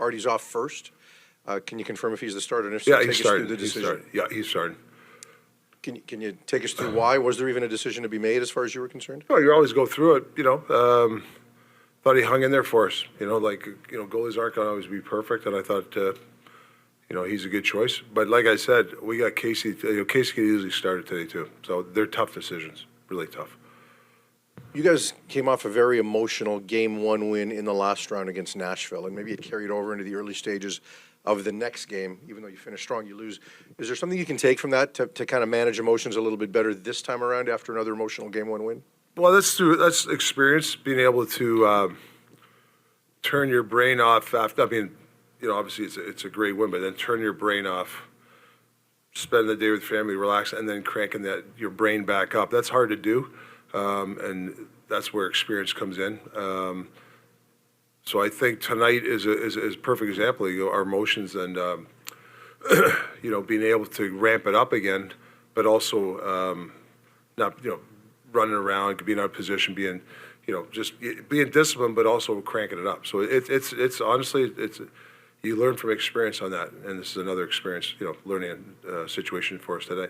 Artie's off first. Can you confirm if he's the starter? And if so, Yeah, take he us started. through the decision. He started. Can you take us through why? Was there even a decision to be made as far as you were concerned? Well, you always go through it, thought he hung in there for us. Goalies aren't going to always be perfect, and I thought, he's a good choice. But like I said, we got Casey. Casey could easily started today too. So they're tough decisions, really tough. You guys came off a very emotional Game 1 win in the last round against Nashville, and maybe it carried over into the early stages of the next game. Even though you finish strong, you lose. Is there something you can take from that to kind of manage emotions a little bit better this time around after another emotional Game 1 win? Well, that's experience, being able to turn your brain off after. I mean, obviously it's a great win, but then turn your brain off, spend the day with family, relax, and then cranking your brain back up. That's hard to do, and that's where experience comes in. So I think tonight is a perfect example of our emotions and being able to ramp it up again, but also not running around, being out of position, being just being disciplined, but also cranking it up. So it's honestly you learn from experience on that, and this is another experience, learning situation for us today.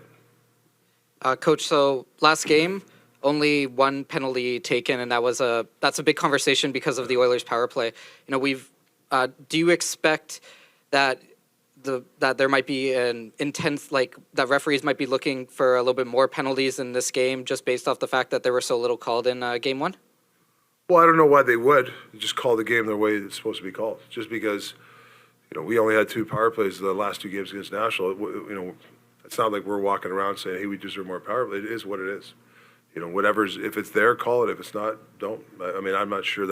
Coach, so last game, only one penalty taken, and that's a big conversation because of the Oilers' power play. Do you expect that there might be an intense, that referees might be looking for a little bit more penalties in this game, just based off the fact that there were so little called in Game 1? Well, I don't know why they would just call the game the way it's supposed to be called. Just because, we only had 2 power plays the last 2 games against Nashville. It's not like we're walking around saying, hey, we deserve more power play. It is what it is. If it's there, call it. If it's not, don't. I mean, I'm not sure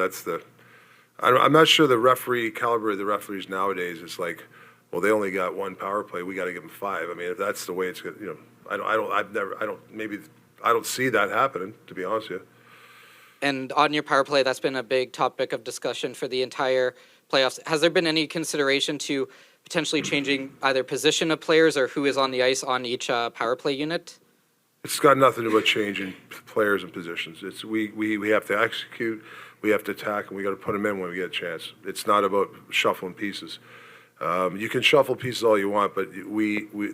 I'm not sure the referee caliber of the referees nowadays is like, well, they only got 1 power play, we got to give them 5. I mean, if that's the way it's, I don't see that happening, to be honest with you. And on your power play, that's been a big topic of discussion for the entire playoffs. Has there been any consideration to potentially changing either position of players or who is on the ice on each power play unit? It's got nothing to do with changing players and positions. It's we have to execute, we have to attack, and we got to put them in when we get a chance. It's not about shuffling pieces. You can shuffle pieces all you want, but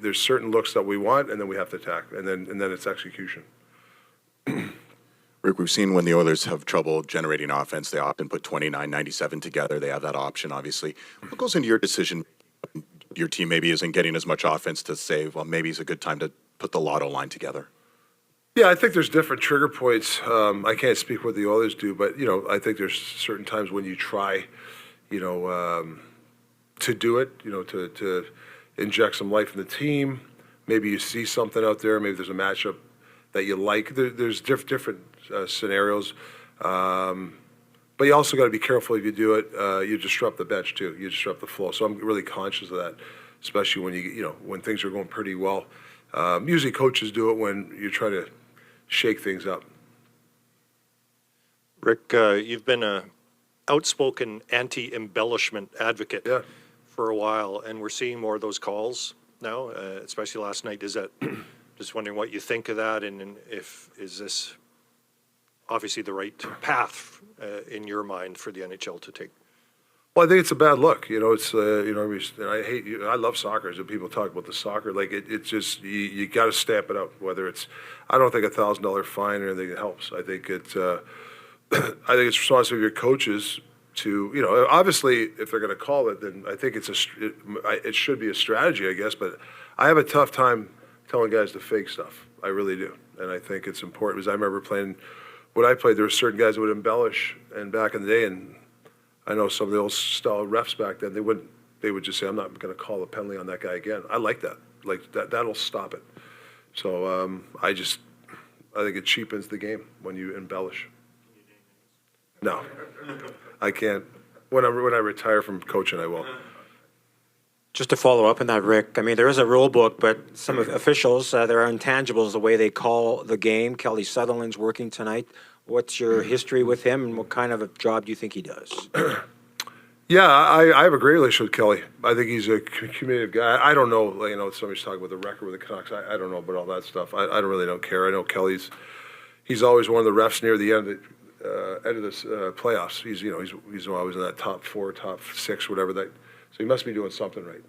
there's certain looks that we want, and then we have to attack, and then it's execution. Rick, we've seen when the Oilers have trouble generating offense, they often put 29-97 together. They have that option, obviously. What goes into your decision? Your team maybe isn't getting as much offense to say, well, maybe it's a good time to put the lotto line together. Yeah, I think there's different trigger points. I can't speak what the Oilers do, but I think there's certain times when you try, to do it, to inject some life in the team. Maybe you see something out there. Maybe there's a matchup that you like. There's different scenarios, but you also got to be careful if you do it. You disrupt the bench too. You disrupt the flow. So I'm really conscious of that, especially when when things are going pretty well. Usually coaches do it when you're trying to shake things up. Rick, you've been a outspoken anti-embellishment advocate for a while, and we're seeing more of those calls now, especially last night. Is that just wondering what you think of that, and is this obviously the right path in your mind for the NHL to take? Well, I think it's a bad look. It's I love soccer. As people talk about the soccer, it's just you got to stamp it out. Whether it's, I don't think $1,000 fine or anything helps. I think it's responsible of your coaches to obviously if they're going to call it, then I think it should be a strategy, I guess. But I have a tough time telling guys to fake stuff. I really do, and I think it's important because I remember playing when I played. There were certain guys that would embellish, and back in the day, and I know some of the old style refs back then, they would just say, I'm not going to call a penalty on that guy again. I like that. That'll stop it. So I think it cheapens the game when you embellish. No, I can't. When I retire from coaching, I will. Just to follow up on that, Rick, I mean, there is a rule book, but some officials, there are intangibles, the way they call the game. Kelly Sutherland's working tonight. What's your history with him, and what kind of a job do you think he does? Yeah, I have a great relationship with Kelly. I think he's a communicative guy. I don't know, somebody's talking about the record with the Canucks. I don't know about all that stuff. I don't care. I know he's always one of the refs near the end of this playoffs. He's always in that top 4, top 6, whatever that So he must be doing something right.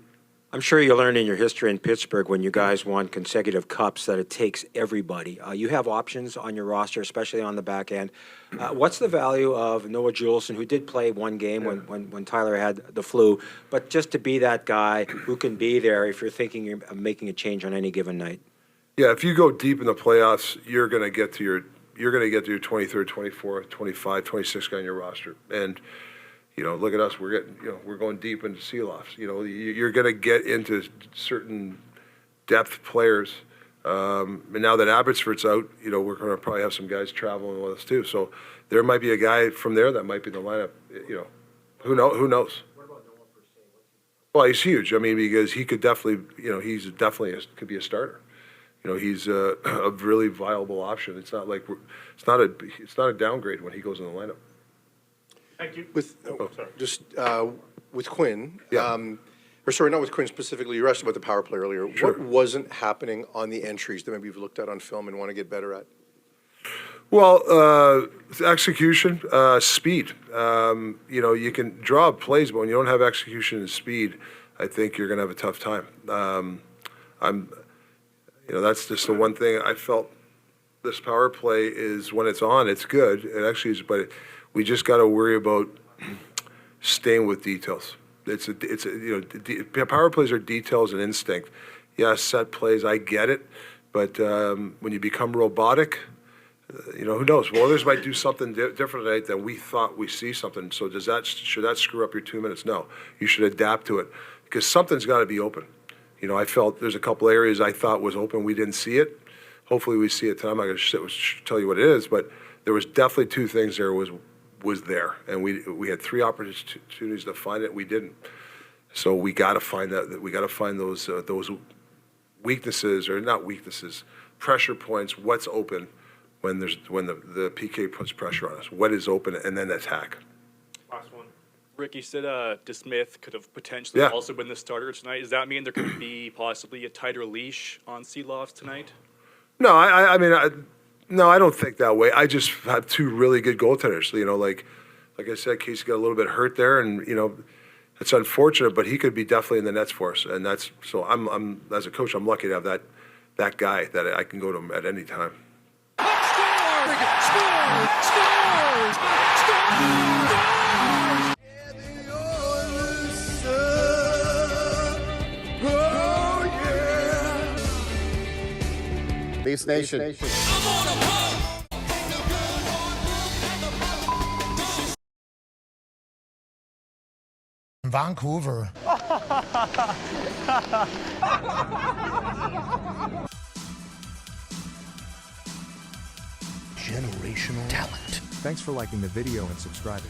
I'm sure you learned in your history in Pittsburgh when you guys won consecutive cups that it takes everybody. You have options on your roster, especially on the back end. What's the value of Noah Juleson, who did play one game when Tyler had the flu, but just to be that guy who can be there if you're thinking of making a change on any given night? Yeah, if you go deep in the playoffs, you're going to get to your 23rd, 24th, 25, 26 guy on your roster. And look at us. We're going deep into Silovs. You're going to get into certain depth players. And now that Abbotsford's out, we're going to probably have some guys traveling with us too. So there might be a guy from there that might be in the lineup. Who knows? Well, he's huge. I mean, because he could definitely, could be a starter. He's a really viable option. It's not like it's not a downgrade when he goes in the lineup. Thank you. With Quinn, Yeah. or sorry, not with Quinn specifically, you asked about the power play earlier. Sure. What wasn't happening on the entries that maybe you've looked at on film and want to get better at? Well, execution, speed. You can draw up plays, but when you don't have execution and speed, I think you're going to have a tough time. That's just the one thing I felt. This power play is when it's on, it's good. It actually is, but we just got to worry about staying with details. Power plays are details and instinct. Yeah, set plays, I get it, but when you become robotic, who knows? Well, others might do something different tonight than we thought we see something. So should that screw up your 2 minutes? No, you should adapt to it because something's got to be open. I felt there's a couple areas I thought was open. We didn't see it. Hopefully we see it tonight. I'm not going to tell you what it is, but there was definitely two things there was there, and we had 3 opportunities to find it. We didn't. So we got to find that. We got to find those weaknesses, or not weaknesses, pressure points. What's open when the PK puts pressure on us? What is open, and then attack. Last one. Rick, you said DeSmith could have potentially also been the starter tonight. Does that mean there could be possibly a tighter leash on Silovs tonight? No, no, I don't think that way. I just have 2 really good goaltenders. Like I said, Casey got a little bit hurt there, and it's unfortunate, but he could be definitely in the nets for us. And that's so. I'm as a coach, I'm lucky to have that guy that I can go to him at any time. Leafs Nation. Vancouver. Generational talent. Thanks for liking the video and subscribing.